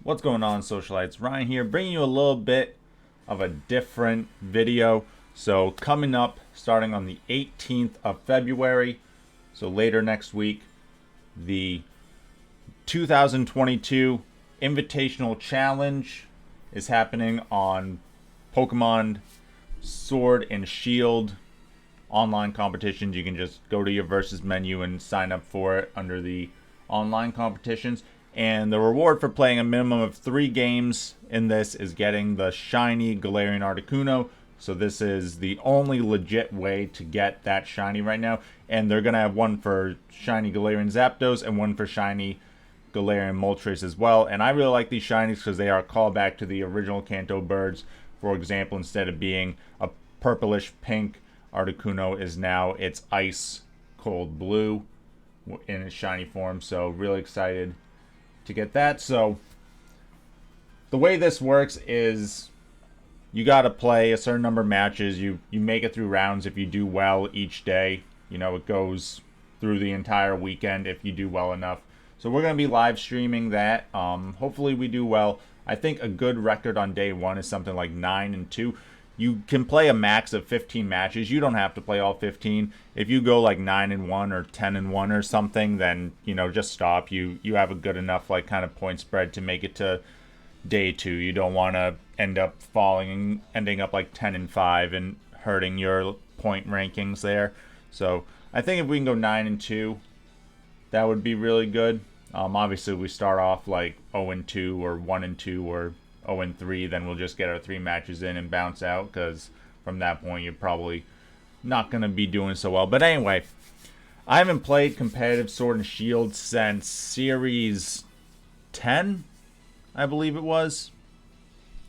What's going on, Socialites? Ryan here, bringing you a little bit of a different video. So coming up, starting on the 18th of February, so later next week, the 2022 Invitational Challenge is happening on Pokemon Sword and Shield online competitions. You can just go to your versus menu and sign up for it under the online competitions. And the reward for playing a minimum of 3 games in this is getting the shiny Galarian Articuno. So this is the only legit way to get that shiny right now. And they're going to have one for shiny Galarian Zapdos and one for shiny Galarian Moltres as well. And I really like these shinies because they are a callback to the original Kanto birds. For example, instead of being a purplish pink, Articuno is now its ice cold blue in its shiny form. So really excited to get that. So the way this works is you got to play a certain number of matches. You make it through rounds if you do well each day. You know, it goes through the entire weekend if you do well enough. So we're going to be live streaming that. Hopefully we do well. I think a good record on day 1 is something like 9-2. You can play a max of 15 matches. You don't have to play all 15. If you go like 9-1 or 10-1 or something, then, you know, just stop. You have a good enough like kind of point spread to make it to day 2. You don't want to end up ending up like 10-5 and hurting your point rankings there. So I think if we can go 9-2, that would be really good. Obviously, we start off like 0-2 or 1-2 or 0-3, then we'll just get our 3 matches in and bounce out, because from that point you're probably not going to be doing so well. But anyway, I haven't played competitive Sword and Shield since Series 10, I believe it was.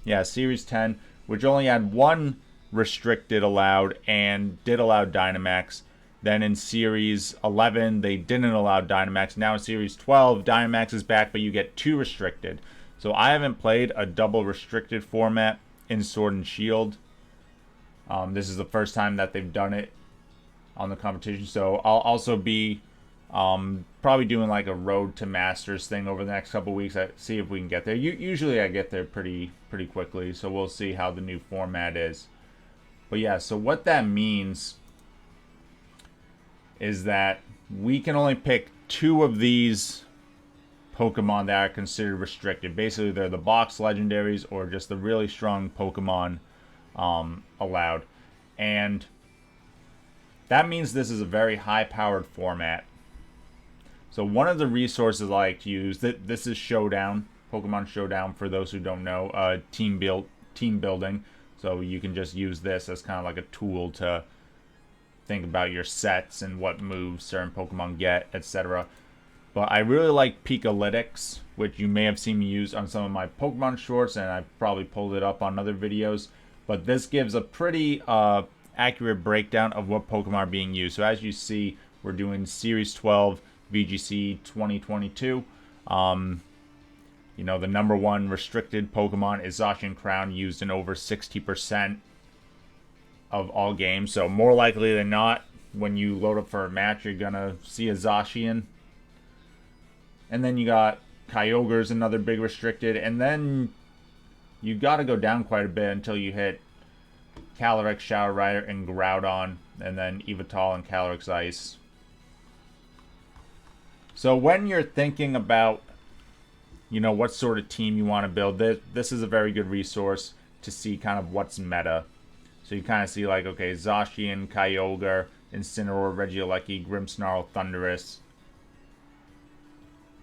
Yeah, Series 10, which only had 1 restricted allowed and did allow Dynamax. Then in Series 11, they didn't allow Dynamax. Now in Series 12, Dynamax is back, but you get 2 restricted. So I haven't played a double restricted format in Sword and Shield. This is the first time that they've done it on the competition. So I'll also be probably doing like a Road to Masters thing over the next couple weeks. See if we can get there. Usually I get there pretty quickly. So we'll see how the new format is. But yeah, so what that means is that we can only pick 2 of these Pokemon that are considered restricted. Basically, they're the box legendaries or just the really strong Pokemon allowed. And that means this is a very high-powered format. So one of the resources I like to use, this is Showdown, Pokemon Showdown, for those who don't know, team building. So you can just use this as kind of like a tool to think about your sets and what moves certain Pokemon get, etc. But I really like Pikalytics, which you may have seen me use on some of my Pokemon shorts, and I've probably pulled it up on other videos. But this gives a pretty accurate breakdown of what Pokemon are being used. So as you see, we're doing Series 12 VGC 2022. You know, the number 1 restricted Pokemon is Zashian Crown, used in over 60% of all games. So more likely than not, when you load up for a match, you're going to see a Zashian. And then you got Kyogre's another big restricted. And then you got to go down quite a bit until you hit Calyrex, Shower Rider, and Groudon. And then Yveltal and Calyrex Ice. So when you're thinking about, you know, what sort of team you want to build, this is a very good resource to see kind of what's meta. So you kind of see like, okay, Zacian, Kyogre, Incineroar, Regieleki, Grimmsnarl, Thundurus.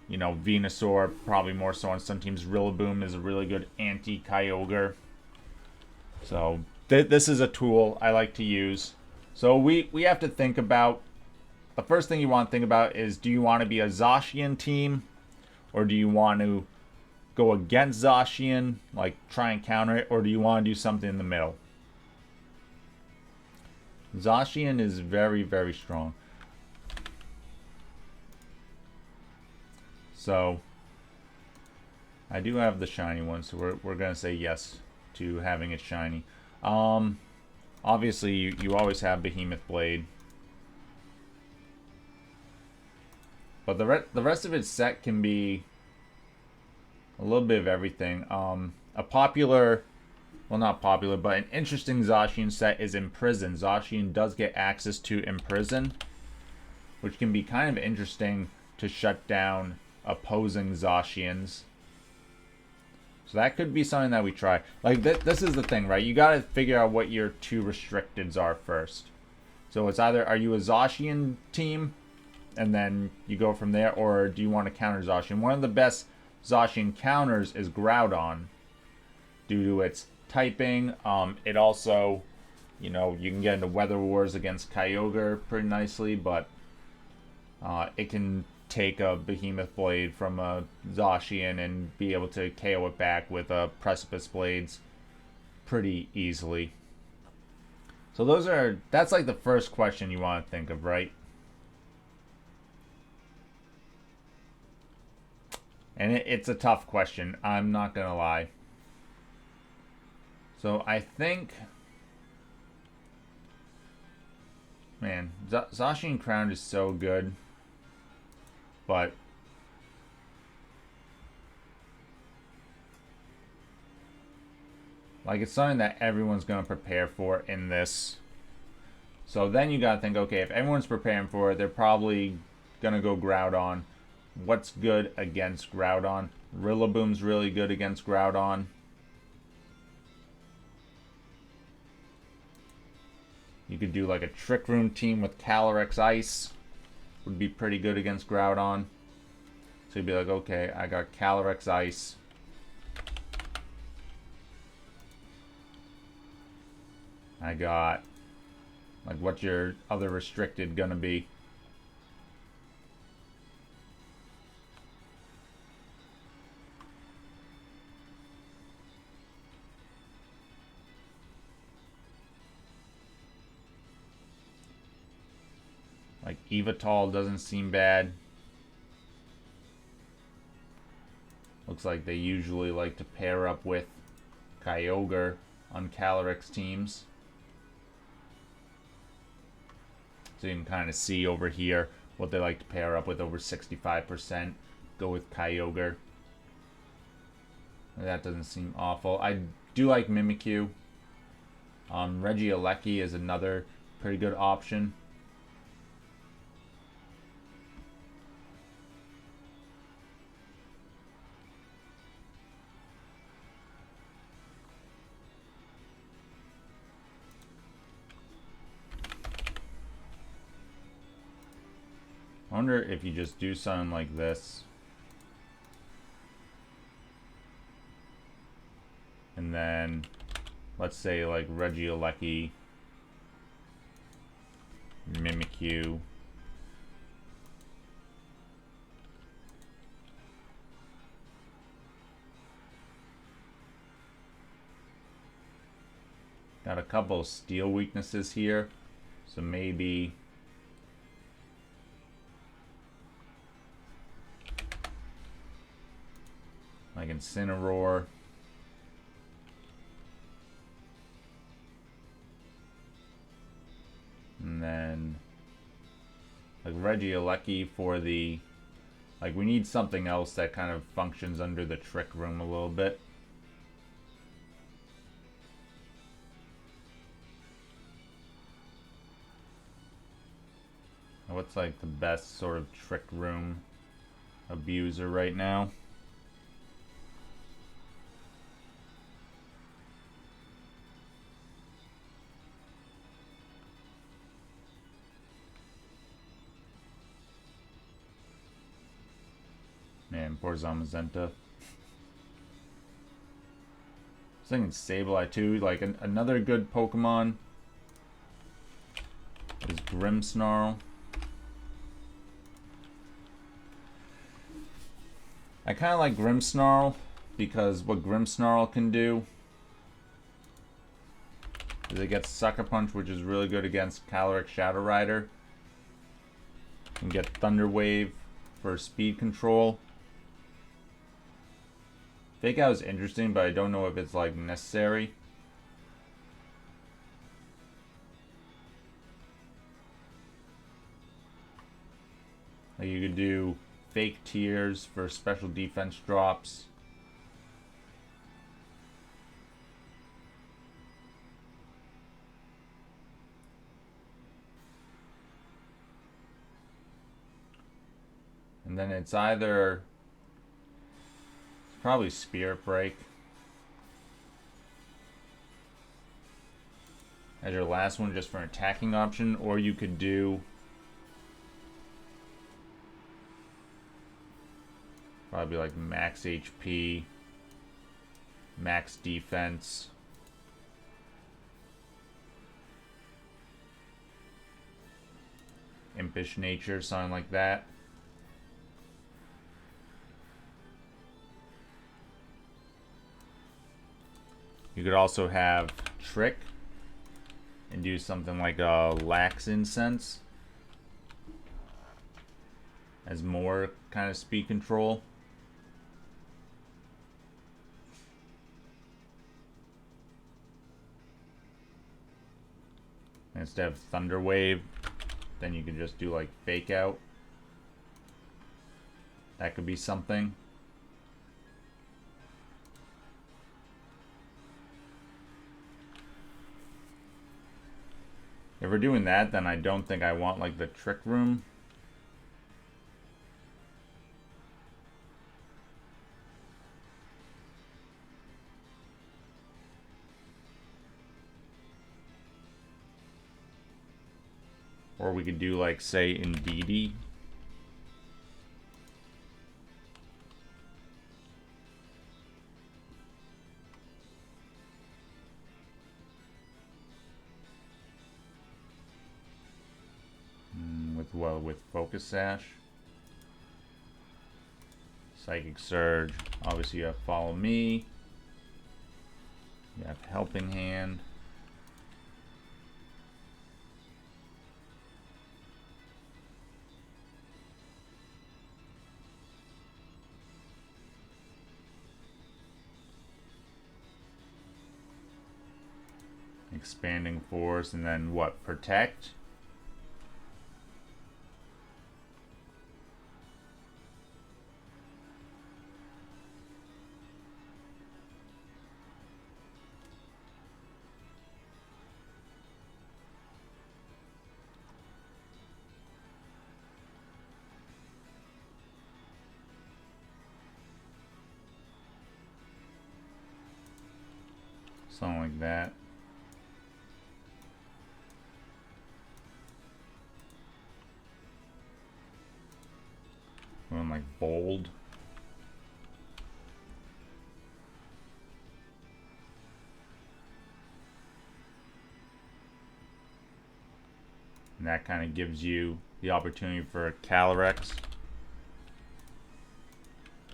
You know, Venusaur, probably more so on some teams. Rillaboom is a really good anti-Kyogre. So this is a tool I like to use. So we have to think about, the first thing you want to think about is, do you want to be a Zacian team? Or do you want to go against Zacian, like try and counter it? Or do you want to do something in the middle? Zacian is very, very strong. So I do have the shiny one, so we're gonna say yes to having it shiny. Obviously you always have Behemoth Blade, but the rest of its set can be a little bit of everything. A popular, well, not popular, but an interesting Zashian set is Imprison. Zashian does get access to Imprison, which can be kind of interesting to shut down opposing Zashians. So that could be something that we try. Like, this is the thing, right? You gotta figure out what your two restricteds are first. So it's either, are you a Zashian team, and then you go from there, or do you want to counter Zashian? One of the best Zashian counters is Groudon, due to its typing. It also, you know, you can get into Weather Wars against Kyogre pretty nicely, but it can take a Behemoth Blade from a Zacian and be able to KO it back with Precipice Blades pretty easily. So that's like the first question you want to think of, right? And it's a tough question, I'm not gonna lie. So I think, man, Zacian Crown is so good. But like, it's something that everyone's going to prepare for in this. So then you got to think, okay, if everyone's preparing for it, they're probably going to go Groudon. What's good against Groudon? Rillaboom's really good against Groudon. You could do like a Trick Room team with Calyrex Ice. Would be pretty good against Groudon. So you'd be like, okay, I got Calyrex Ice. I got, like, what's your other restricted gonna be? Like, Evital doesn't seem bad. Looks like they usually like to pair up with Kyogre on Calyrex teams. So you can kind of see over here what they like to pair up with. Over 65% go with Kyogre. That doesn't seem awful. I do like Mimikyu. Regieleki is another pretty good option. I wonder if you just do something like this. And then, let's say like Regieleki, Mimikyu. Got a couple of steel weaknesses here. So maybe like Incineroar. And then like Regieleki for the, like, we need something else that kind of functions under the Trick Room a little bit. What's like the best sort of Trick Room abuser right now? Man, poor Zamazenta. I was thinking Sableye too. Like another good Pokemon is Grimmsnarl. I kind of like Grimmsnarl because what Grimmsnarl can do is it gets Sucker Punch, which is really good against Calyrex Shadow Rider. You can get Thunder Wave for speed control. Fake Out is interesting, but I don't know if it's like necessary. Like, you could do Fake Tears for special defense drops. And then it's either probably Spirit Break as your last one just for an attacking option, or you could do probably like max HP, max defense. Impish nature, something like that. You could also have Trick and do something like a Lax Incense as more kind of speed control. And instead of Thunder Wave, then you can just do like Fake Out. That could be something. If we're doing that, then I don't think I want like the Trick Room. Or we could do like, say, Indeedee. With Focus Sash. Psychic Surge. Obviously you have Follow Me. You have Helping Hand. Expanding Force, and then what? Protect? Something like that. Going like Bold. And that kind of gives you the opportunity for a Calyrex.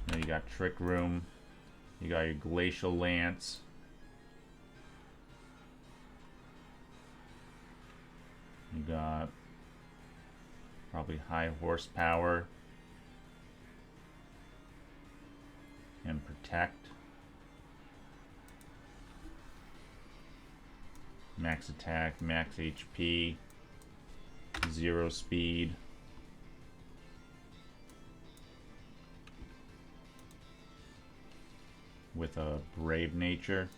Now you got Trick Room. You got your Glacial Lance. You got probably High Horsepower and Protect. Max attack, max HP, 0 speed. With a Brave Nature.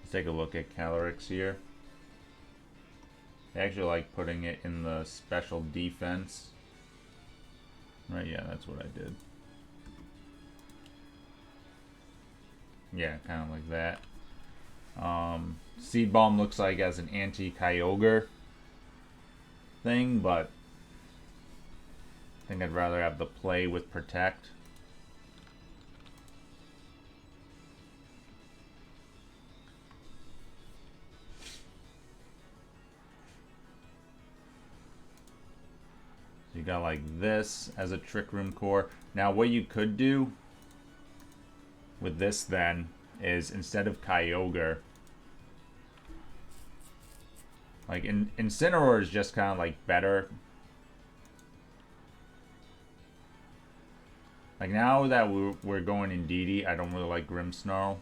Let's take a look at Calyrex here. I actually like putting it in the special defense. Right, yeah, that's what I did. Yeah, kind of like that. Seed Bomb looks like as an anti-Kyogre thing, but I think I'd rather have the play with Protect. You got like this as a Trick Room core. Now what you could do with this then is instead of Kyogre, like Incineroar is just kind of like better. Like now that we're going Indeedee, I don't really like Grimmsnarl.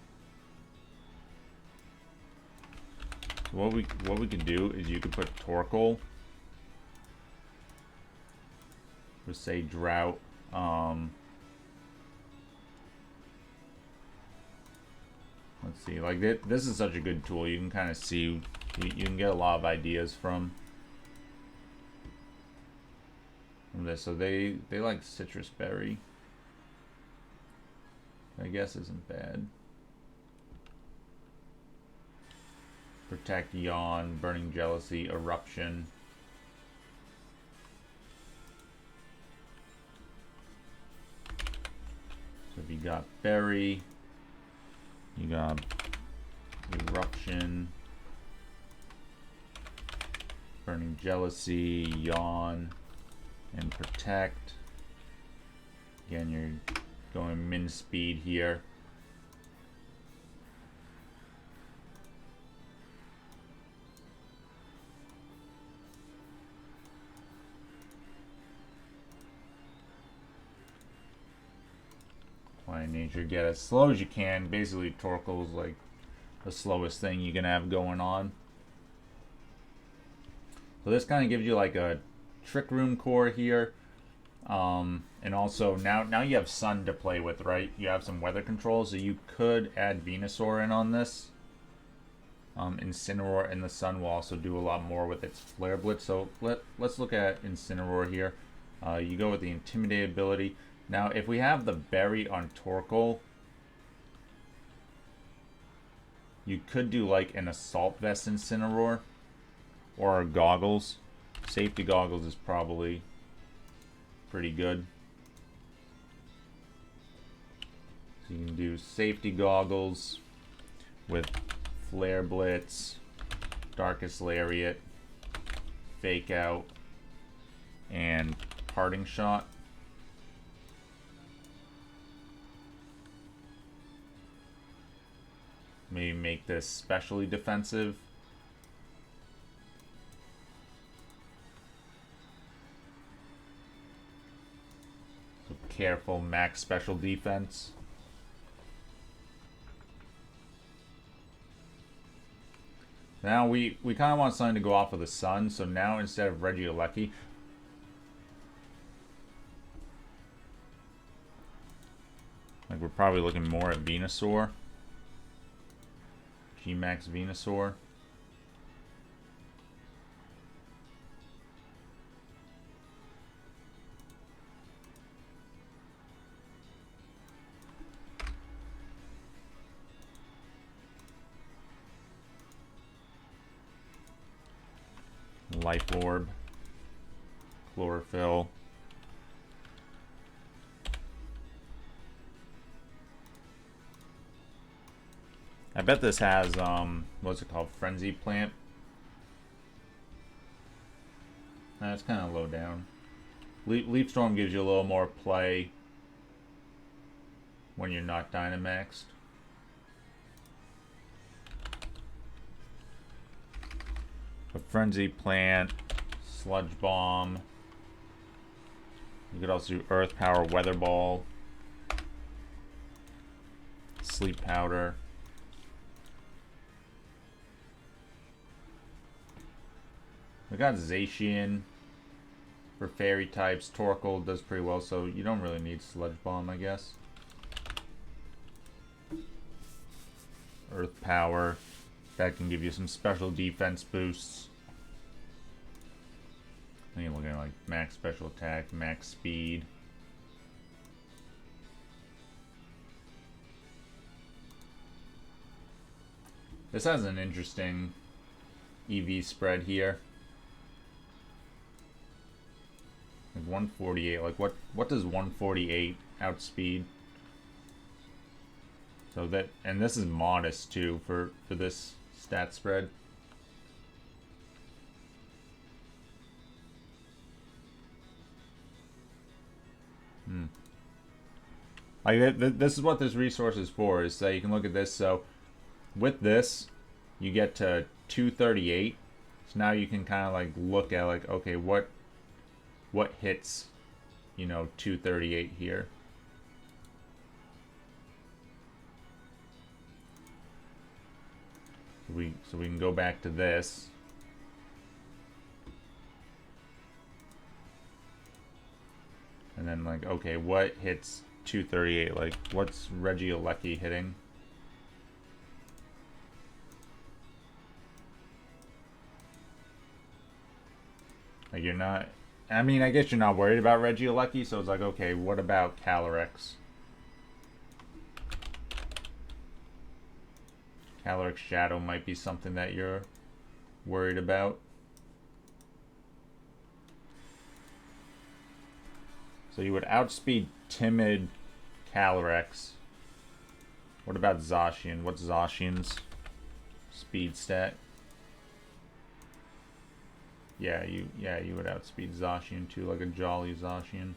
So what we could do is you could put Torkoal. Or say Drought. Let's see, like this is such a good tool. You can kind of see, you can get a lot of ideas from. from this. So they like citrus berry. I guess isn't bad. Protect, Yawn, Burning Jealousy, Eruption. So if you got Berry, you got Eruption, Burning Jealousy, Yawn, and Protect. Again, you're going min speed here. Apply nature, get as slow as you can. Basically, Torkoal is like the slowest thing you can have going on. So this kind of gives you like a Trick Room core here. And also now you have sun to play with, right? You have some weather control, so you could add Venusaur in on this. Incineroar and the sun will also do a lot more with its Flare Blitz. So let's look at Incineroar here. You go with the Intimidate ability. Now, if we have the Berry on Torkoal, you could do like an Assault Vest Incineroar or Goggles. Safety Goggles is probably pretty good. So you can do Safety Goggles with Flare Blitz, Darkest Lariat, Fake Out, and Parting Shot. Maybe make this specially defensive. So careful, max special defense. Now we kind of want something to go off of the sun, so now instead of Regieleki, like we're probably looking more at Venusaur. G-Max Venusaur. Life Orb. Chlorophyll. I bet this has, what's it called? Frenzy Plant. That's kind of low down. Leaf Storm gives you a little more play when you're not Dynamaxed. A Frenzy Plant, Sludge Bomb. You could also do Earth Power, Weather Ball, Sleep Powder. We got Zashian for fairy types. Torkoal does pretty well, so you don't really need Sludge Bomb, I guess. Earth Power. That can give you some special defense boosts. I think you're looking at like max special attack, max speed. This has an interesting EV spread here. Like 148. Like what does 148 outspeed? So that, and this is modest too for this stat spread. Like this is what this resource is for. Is so you can look at this. So with this, you get to 238. So now you can kind of like look at like, okay, what hits, you know, 238 here. So we can go back to this. And then like, okay, what hits 238? Like, what's Regieleki hitting? Like, you're not I mean, I guess you're not worried about Regieleki, so it's like, okay, what about Calyrex? Calyrex Shadow might be something that you're worried about. So you would outspeed Timid Calyrex. What about Zashian? What's Zashian's speed stat? Yeah, you would outspeed Zashian too, like a jolly Zashian.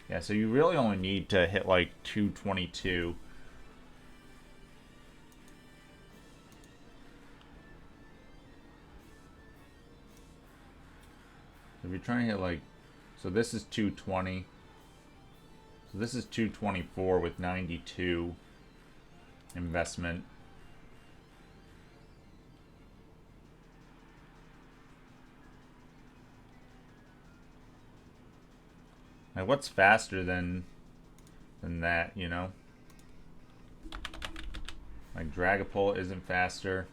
Yeah, so you really only need to hit like 222. If you're trying to hit like, so this is 220. So this is 224 with 92 investment. Like, what's faster than that, you know? Like, Dragapult isn't faster.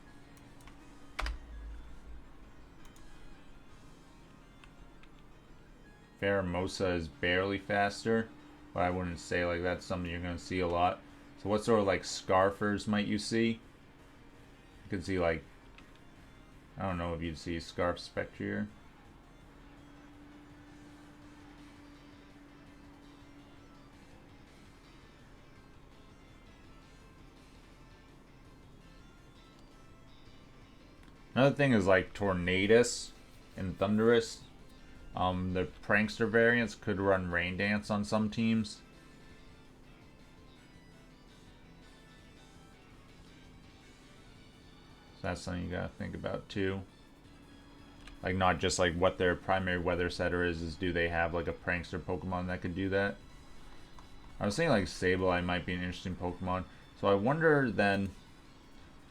Pheromosa is barely faster, but I wouldn't say like that's something you're going to see a lot. So what sort of like Scarfers might you see? You could see like, I don't know if you'd see Scarf Spectrier. Another thing is like Tornadus and Thundurus. The Prankster variants could run Rain Dance on some teams. So that's something you gotta think about too. Like, not just like what their primary weather setter is do they have like a Prankster Pokemon that could do that? I was thinking like Sableye might be an interesting Pokemon. So I wonder then,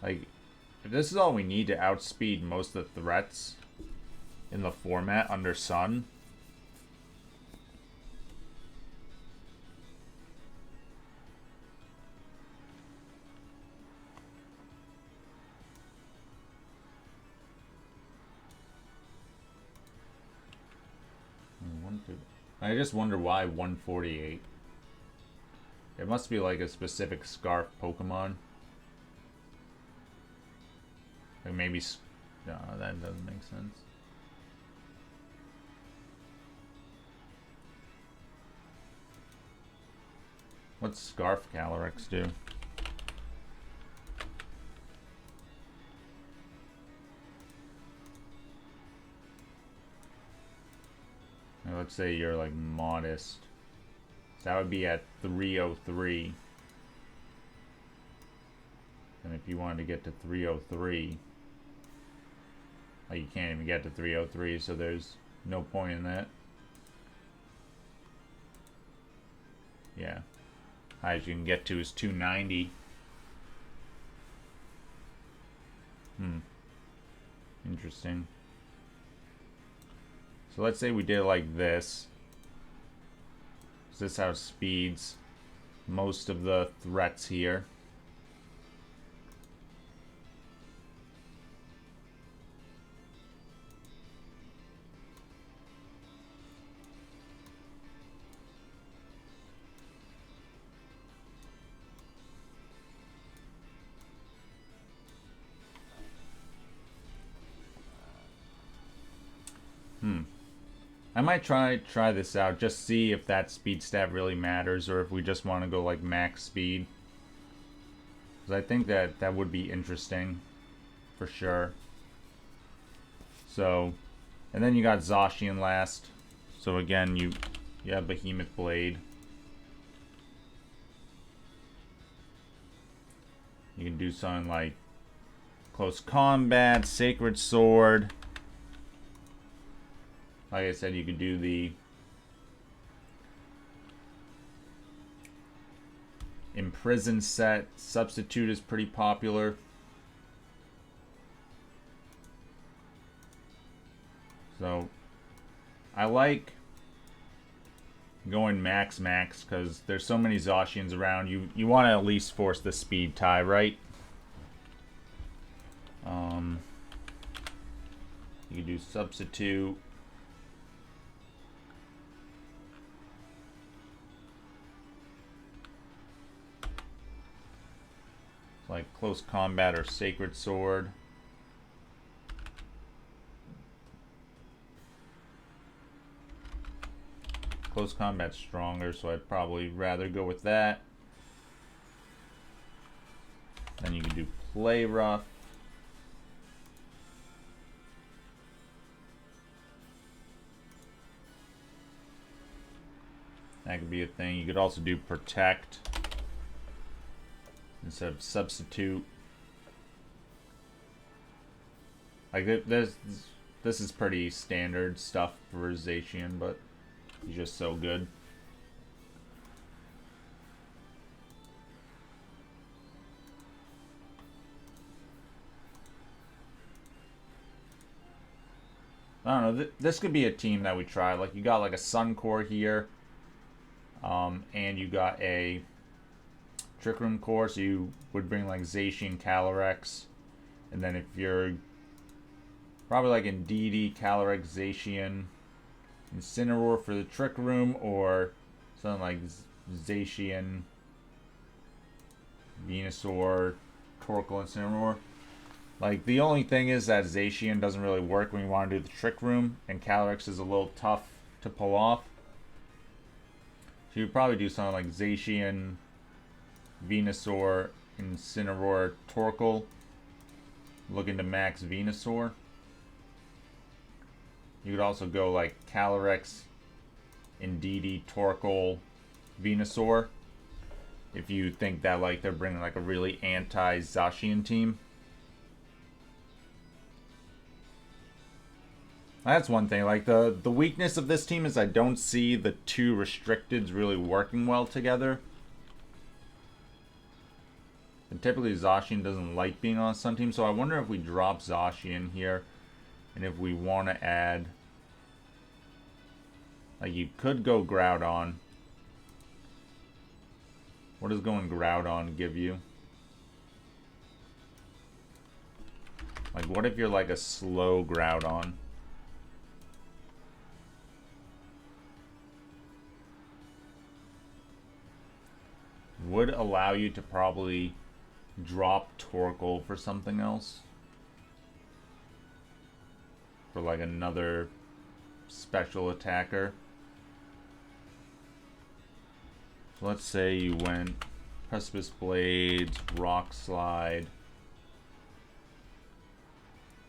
like, if this is all we need to outspeed most of the threats in the format under Sun. I just wonder why 148. It must be like a specific Scarf Pokemon. Like maybe... No, that doesn't make sense. What's Scarf Calyrex do? Now, let's say you're like modest. So that would be at 303. And if you wanted to get to 303, like you can't even get to 303, so there's no point in that. Yeah. Highest you can get to is 290. Interesting. So let's say we did it like this. So this outspeeds most of the threats here. I might try this out, just see if that speed stat really matters, or if we just want to go like max speed. Because I think that would be interesting, for sure. So, and then you got Zashian last. So again, you have Behemoth Blade. You can do something like Close Combat, Sacred Sword. Like I said, you could do the Imprison set. Substitute is pretty popular. So I like going max because there's so many Zashians around. You want to at least force the speed tie, right? You can do substitute. like close combat or sacred sword. Close combat's stronger, so I'd probably rather go with that. Then you can do play rough. That could be a thing. You could also do protect instead of substitute. Like this is pretty standard stuff for Zashian, but he's just so good. I don't know. This could be a team that we try. Like you got like a Sun Core here, and you got a Trick Room Core, so you would bring like Zashian, Calyrex, and then if you're probably like Indeedee, Calyrex, Zashian, Incineroar for the Trick Room, or something like Zashian, Venusaur, Torkoal, Incineroar. Like, the only thing is that Zashian doesn't really work when you want to do the Trick Room, and Calyrex is a little tough to pull off. So you'd probably do something like Zashian, Venusaur, Incineroar, Torkoal, looking to max Venusaur. You could also go like Calyrex, Indeedee, Torkoal, Venusaur, if you think that like they're bringing like a really anti-Zashian team. That's one thing. Like the weakness of this team is I don't see the two restricteds really working well together. And typically Zashian doesn't like being on Sun Team, so I wonder if we drop Zashian here, and if we want to add, like you could go Groudon. What does going Groudon give you? Like what if you're like a slow Groudon? Would allow you to probably drop Torkoal for something else. For like another special attacker. So let's say you went Precipice Blades, Rock Slide.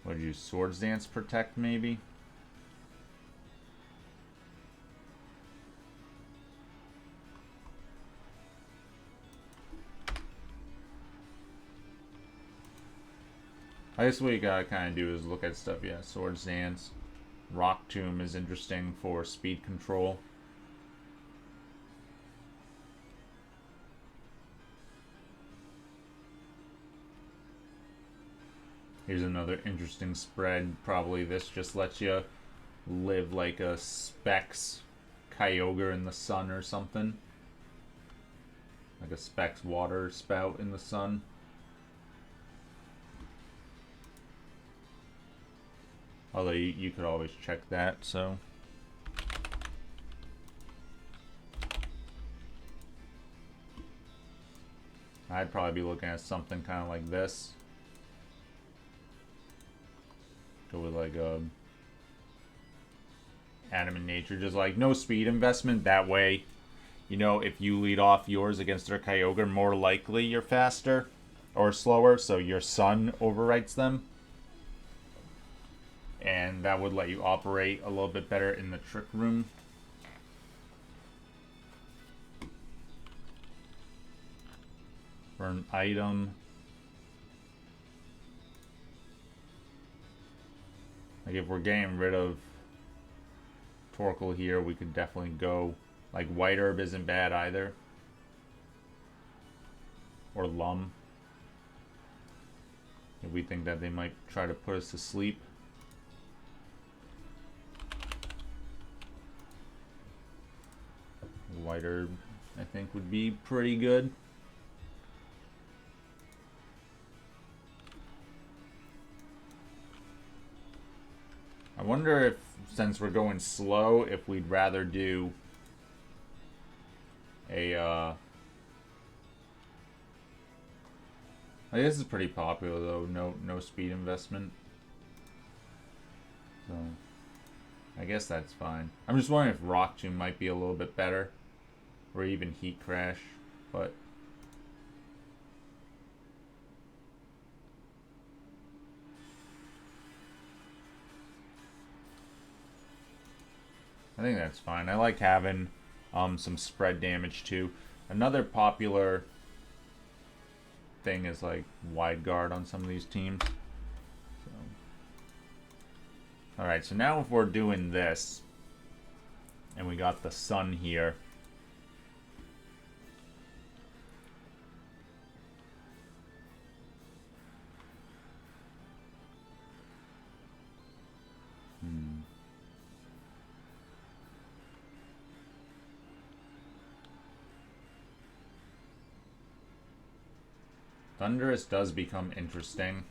What did you, Swords Dance Protect maybe? I guess what you gotta kind of do is look at stuff. Yeah, Swords Dance. Rock Tomb is interesting for speed control. Here's another interesting spread. Probably this just lets you live like a Specs Kyogre in the sun or something. Like a Specs water spout in the sun. Although you could always check that, so. I'd probably be looking at something kind of like this. Go with like a Adamant Nature, just like no speed investment. That way, you know, if you lead off yours against their Kyogre, more likely you're faster or slower, so your Sun overwrites them. And that would let you operate a little bit better in the Trick Room. For an item, like if we're getting rid of Torkoal here, we could definitely go, like White Herb isn't bad either. Or Lum. If we think that they might try to put us to sleep. White Herb, I think, would be pretty good. I wonder if, since we're going slow, if we'd rather do a Like, this is pretty popular though. No speed investment. So I guess that's fine. I'm just wondering if Rock Tomb might be a little bit better, or even Heat Crash, but I think that's fine. I like having some spread damage too. Another popular thing is like wide guard on some of these teams. So. Alright, so now if we're doing this, and we got the sun here. Thunderous does become interesting.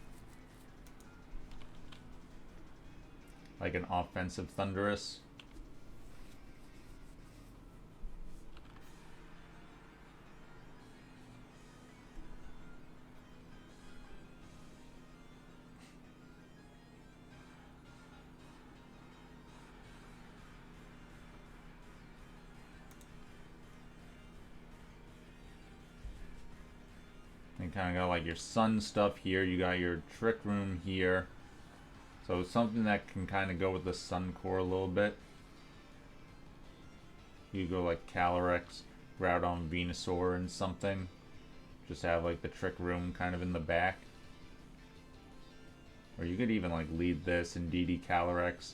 Like an offensive Thunderous. You kind of got like your sun stuff here. You got your Trick Room here. So something that can kind of go with the Sun Core a little bit. You go like Calyrex, Groudon, Venusaur, and something. Just have like the Trick Room kind of in the back. Or you could even like lead this and DD Calyrex,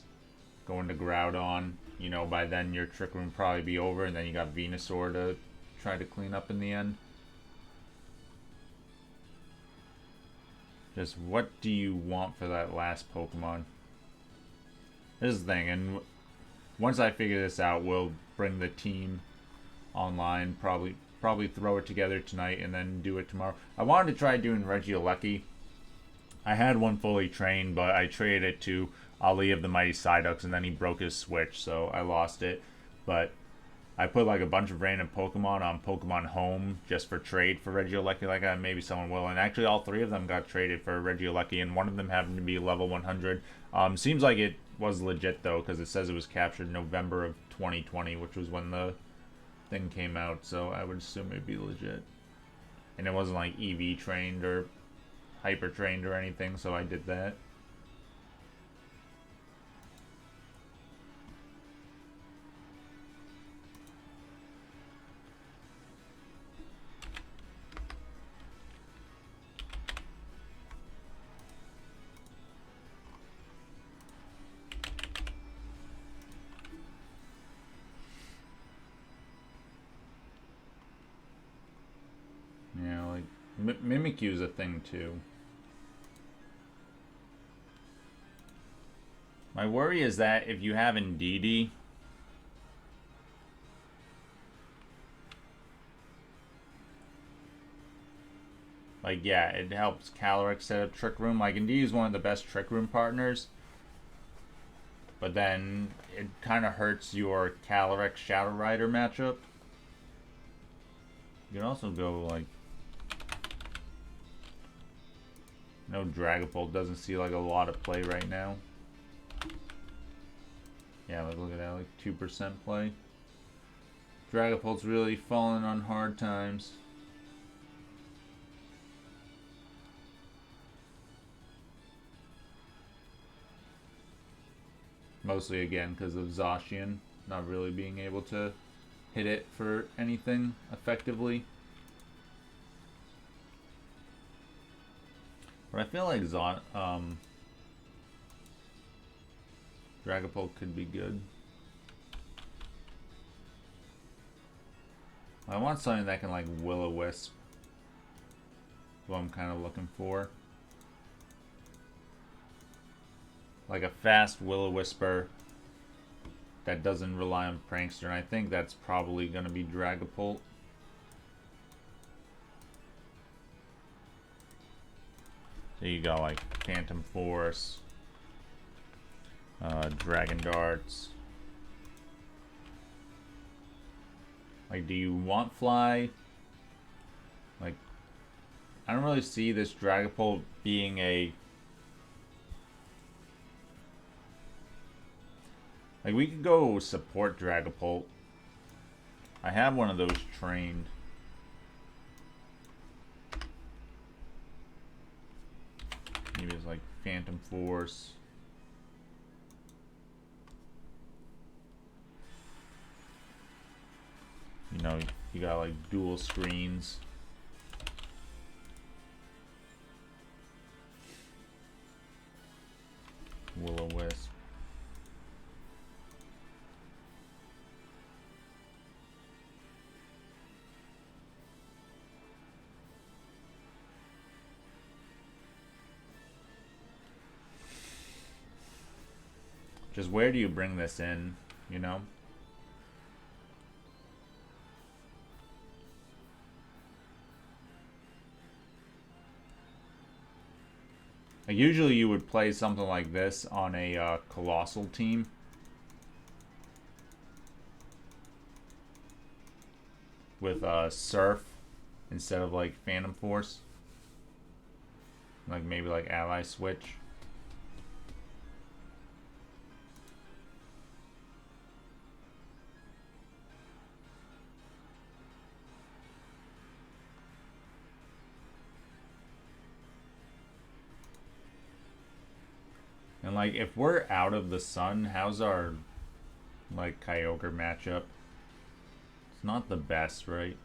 go into Groudon. You know, by then your Trick Room probably be over, and then you got Venusaur to try to clean up in the end. Just what do you want for that last Pokemon? This is the thing, and once I figure this out, we'll bring the team online. Probably throw it together tonight and then do it tomorrow. I wanted to try doing Regieleki. I had one fully trained, but I traded it to Ali of the Mighty Psyducks, and then he broke his Switch, so I lost it. But I put like a bunch of random Pokemon on Pokemon Home just for trade for Regieleki. Like maybe someone will. And actually all three of them got traded for Regieleki, and one of them happened to be level 100. Seems like it was legit though, because it says it was captured November of 2020, which was when the thing came out. So I would assume it'd be legit. And it wasn't like EV trained or hyper trained or anything, so I did that. Yeah, like Mimikyu's a thing too. My worry is that if you have Indeedee, like yeah, it helps Calyrex set up Trick Room. Like Indeedee is one of the best Trick Room partners, but then it kind of hurts your Calyrex Shadow Rider matchup. You can also go like, no, Dragapult doesn't see like a lot of play right now. Yeah, like look at that, like 2% play. Dragapult's really fallen on hard times. Mostly again because of Zashian not really being able to hit it for anything effectively. But I feel like Dragapult could be good. I want something that can like Will-O-Wisp. What I'm kind of looking for. Like a fast Will-O-Wisper that doesn't rely on Prankster, and I think that's probably going to be Dragapult. So you got like Phantom Force, Dragon Darts. Like, do you want Fly? Like, I don't really see this Dragapult being a... Like, we could go support Dragapult. I have one of those trained. Maybe it's like Phantom Force. You know, you got like dual screens. Will-O-Wisp. Just where do you bring this in, you know? Like usually you would play something like this on a Colossal team. With Surf instead of like Phantom Force. Like maybe like Ally Switch. And like if we're out of the sun, how's our like Kyogre matchup? It's not the best, right?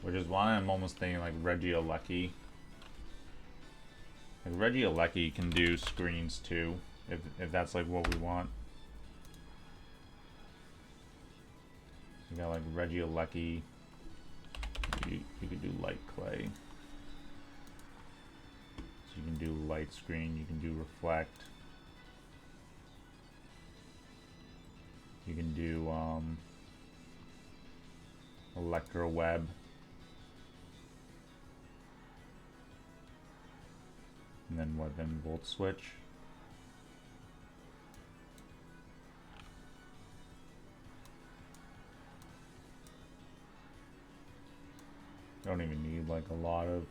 Which is why I'm almost thinking like Regieleki. Like Regieleki can do screens too, if that's like what we want. You got like Regieleki. You could do Light Clay. So you can do Light Screen, you can do Reflect. You can do Electro Web. And then what, then Volt Switch? Don't even need like a lot of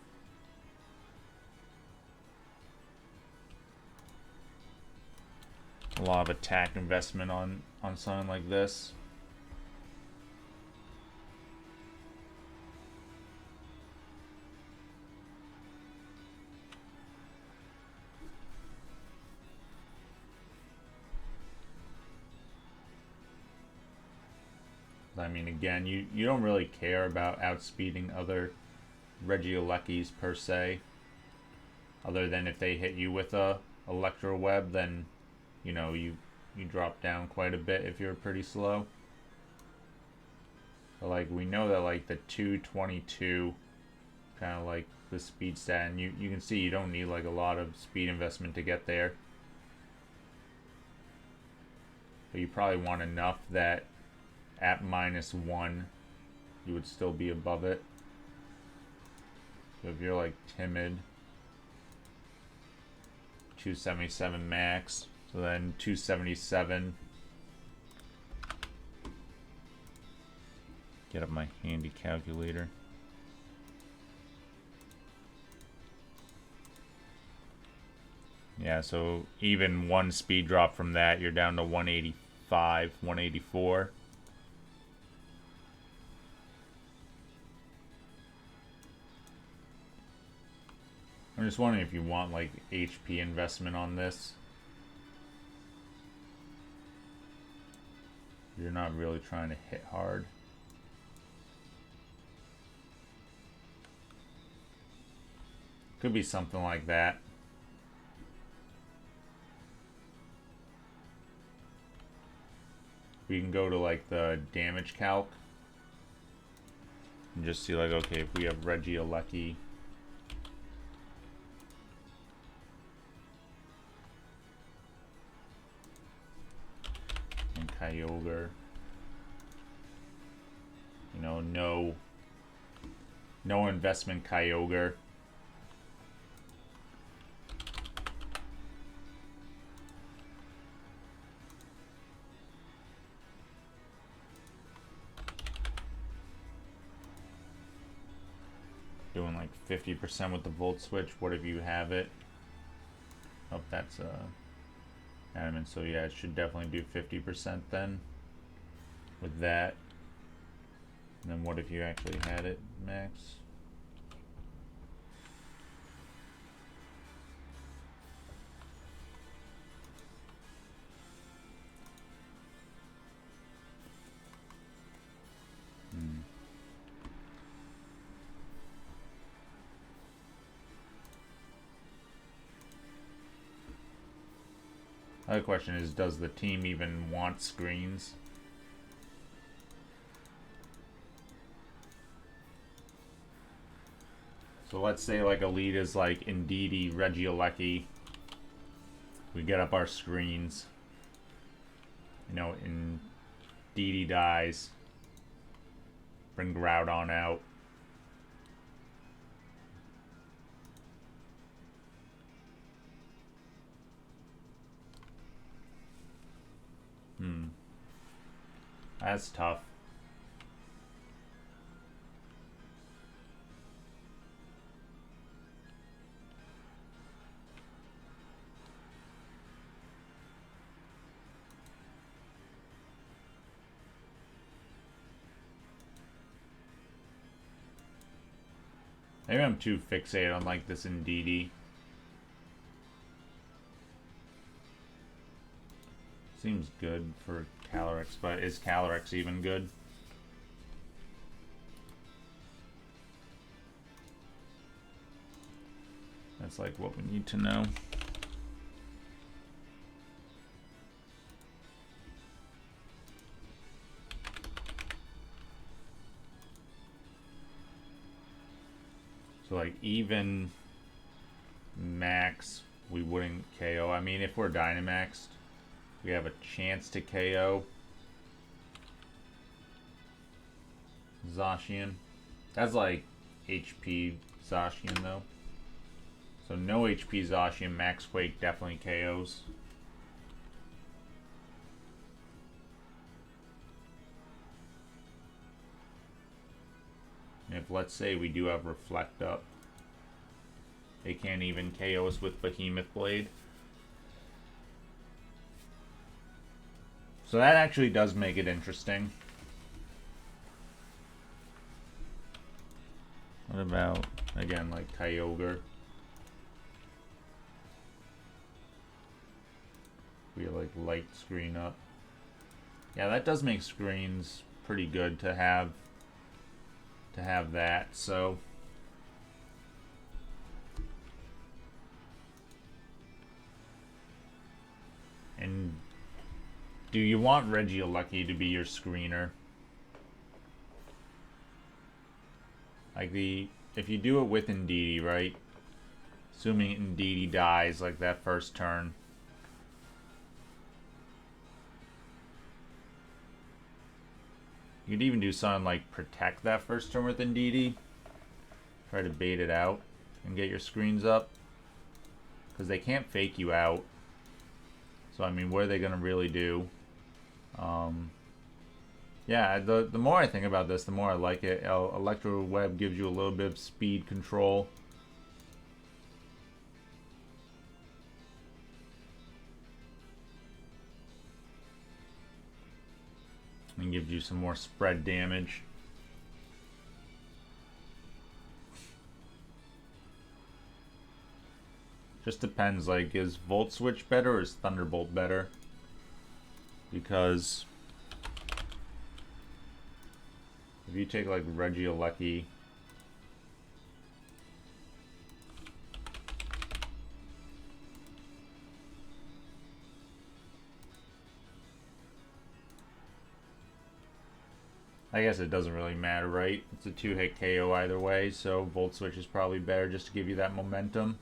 attack investment on something like this. I mean, again, you don't really care about outspeeding other Regielekis per se. Other than if they hit you with a Electro Web, then, you know, you drop down quite a bit if you're pretty slow. But, like, we know that, like, the 222, kind of like the speed stat, and you can see you don't need, like, a lot of speed investment to get there. But you probably want enough that at -1, you would still be above it. So if you're like timid, 277 max, so then 277. Get up my handy calculator. Yeah, so even one speed drop from that, you're down to 185, 184. I'm just wondering if you want like HP investment on this. You're not really trying to hit hard. Could be something like that. We can go to like the damage calc and just see like, okay, if we have Regieleki, and Kyogre, you know, no investment Kyogre. like 50% with the Volt Switch. What if you have it? Oh, that's adamant. So yeah, it should definitely do 50% then with that. And then what if you actually had it max? Other question is, does the team even want screens? So let's say like Elite is like Indeedee, Regieleki. We get up our screens. You know, Indeedee dies. Bring Groudon out. That's tough. Maybe I'm too fixated on like this Indeedee. Seems good for Calyrex, but is Calyrex even good? That's like what we need to know. So like even max, we wouldn't KO. I mean, if we're Dynamaxed, we have a chance to KO Zashian. That's like HP Zashian though. So no HP Zashian, Max Quake definitely KOs. If let's say we do have Reflect up, they can't even KO us with Behemoth Blade. So that actually does make it interesting. What about, again, like Kyogre? We like light screen up. Yeah, that does make screens pretty good to have that, so and do you want Regieleki to be your screener? Like if you do it with Indeedee, right? Assuming Indeedee dies like that first turn. You could even do something like protect that first turn with Indeedee. Try to bait it out and get your screens up. Because they can't fake you out. So I mean, what are they going to really do? Yeah, the more I think about this, the more I like it. Electro Web gives you a little bit of speed control. And gives you some more spread damage. Just depends, like, is Volt Switch better or is Thunderbolt better? Because if you take like Regieleki, I guess it doesn't really matter, right? It's a 2-hit KO either way, so Volt Switch is probably better just to give you that momentum.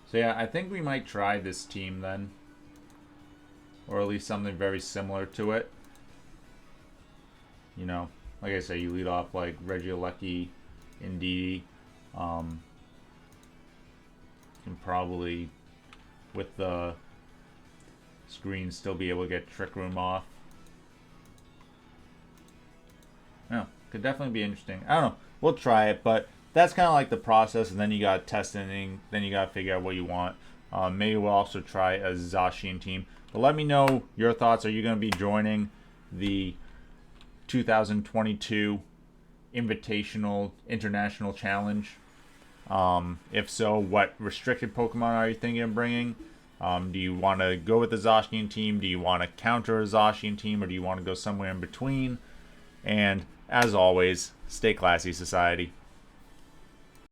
So yeah, I think we might try this team then. Or at least something very similar to it. You know, like I say, you lead off like Regieleki, Indeedee. Can probably, with the screen, still be able to get Trick Room off. Could definitely be interesting. I don't know. We'll try it, but that's kind of like the process, and then you got testing, then you got to figure out what you want. Maybe we'll also try a Zashian team. But let me know your thoughts. Are you going to be joining the 2022 Invitational International Challenge? If so, what restricted Pokemon are you thinking of bringing? Do you want to go with the Zashian team? Do you want to counter a Zashian team? Or do you want to go somewhere in between? And as always, stay classy, society.